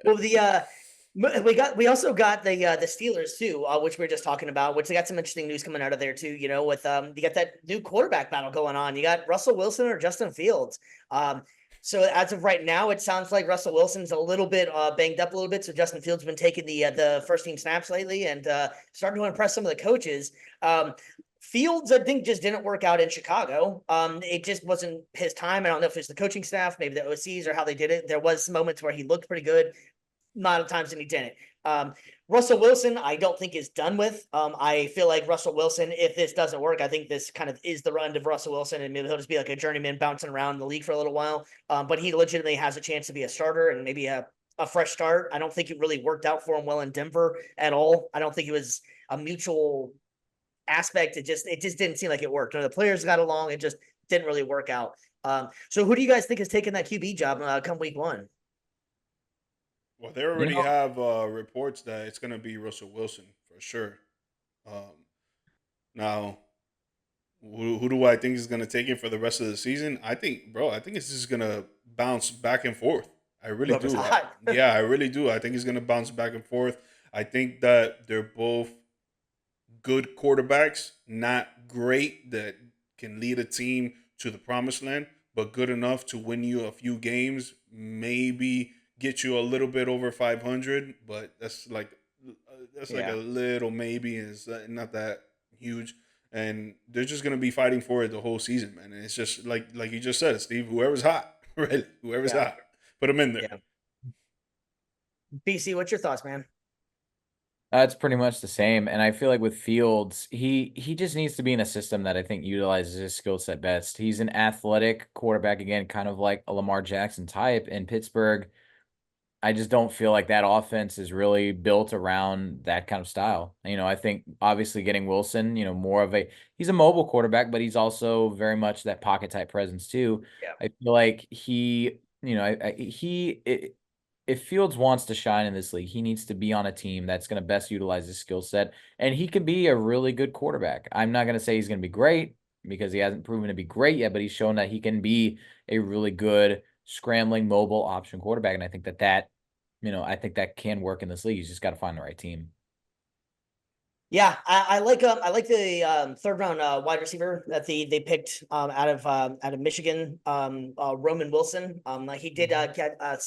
Well, we also got the Steelers too, which we were just talking about, which they got some interesting news coming out of there too. With you got that new quarterback battle going on. You got Russell Wilson or Justin Fields. So as of right now, it sounds like Russell Wilson's a little bit banged up a little bit. So Justin Fields has been taking the first team snaps lately and starting to impress some of the coaches. Fields, I think, just didn't work out in Chicago. It just wasn't his time. I don't know if it's the coaching staff, maybe the OCs, or how they did it. There was moments where he looked pretty good, not of times that he didn't. Russell Wilson, I don't think is done with. I feel like Russell Wilson, if this doesn't work, I think this kind of is the run of Russell Wilson, and maybe he'll just be like a journeyman bouncing around the league for a little while. But he legitimately has a chance to be a starter and maybe a fresh start. I don't think it really worked out for him well in Denver at all. I don't think it was a mutual aspect. It just didn't seem like it worked. When the players got along, it just didn't really work out. So who do you guys think is taking that QB job come week one? Well, they You already know, have reports that it's going to be Russell Wilson for sure. Um, now, who do I think is going to take it for the rest of the season? I think it's just going to bounce back and forth. I really Whoever's do. hot. Yeah, I really do. I think it's going to bounce back and forth. I think that they're both good quarterbacks, not great that can lead a team to the promised land, but good enough to win you a few games, maybe get you a little bit over 500, but that's like a Yeah. little maybe, and it's not that huge. And they're just gonna be fighting for it the whole season, man. And it's just like you just said, Steve. Whoever's hot, right? Whoever's Yeah. hot, put them in there. Yeah. BC, what's your thoughts, man? that's pretty much the same. And I feel like with Fields, he just needs to be in a system that I think utilizes his skill set best. He's an athletic quarterback again, kind of like a Lamar Jackson type in Pittsburgh. I just don't feel like that offense is really built around that kind of style. I think obviously getting Wilson, more of he's a mobile quarterback, but he's also very much that pocket type presence too. Yeah. I feel like if Fields wants to shine in this league, he needs to be on a team that's going to best utilize his skill set, and he can be a really good quarterback. I'm not going to say he's going to be great because he hasn't proven to be great yet, but he's shown that he can be a really good scrambling mobile option quarterback, and I think that can work in this league. You just got to find the right team. Yeah, I like the third round wide receiver that they picked out of Michigan, Roman Wilson. Like he did get a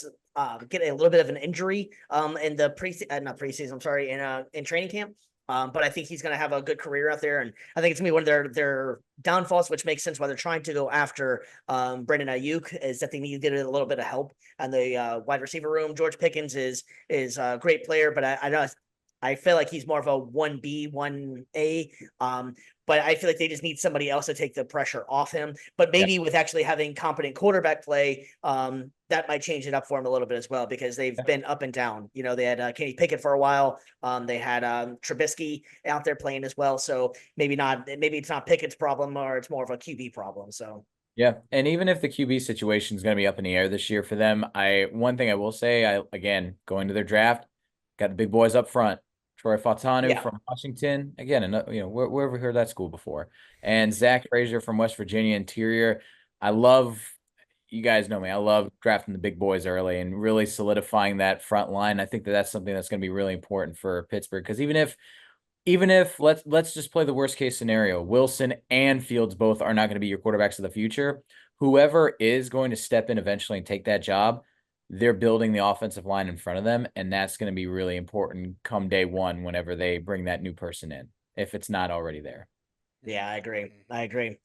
little bit of an injury in the not preseason, I'm sorry, in training camp. But I think he's going to have a good career out there, and I think it's going to be one of their downfalls, which makes sense why they're trying to go after Brandon Ayuk, is that they need to get a little bit of help on the wide receiver room. George Pickens is a great player, but I know I feel like he's more of a 1B, 1A. But I feel like they just need somebody else to take the pressure off him. But Yeah. maybe with actually having competent quarterback play, that might change it up for him a little bit as well, because they've been up and down. They had Kenny Pickett for a while. They had Trubisky out there playing as well. So maybe not. Maybe it's not Pickett's problem, or it's more of a QB problem. So Yeah, and even if the QB situation is going to be up in the air this year for them, one thing I will say, again going to their draft, got the big boys up front. Troy Fautanu yeah, from Washington, again, and where have we heard that school before? And Zach Frazier from West Virginia interior. I love, you guys know me. I love drafting the big boys early and really solidifying that front line. I think that's something that's going to be really important for Pittsburgh, because even if let's just play the worst case scenario, Wilson and Fields both are not going to be your quarterbacks of the future. Whoever is going to step in eventually and take that job, they're building the offensive line in front of them, and that's going to be really important come day one whenever they bring that new person in, if it's not already there. yeah, I agree. I agree.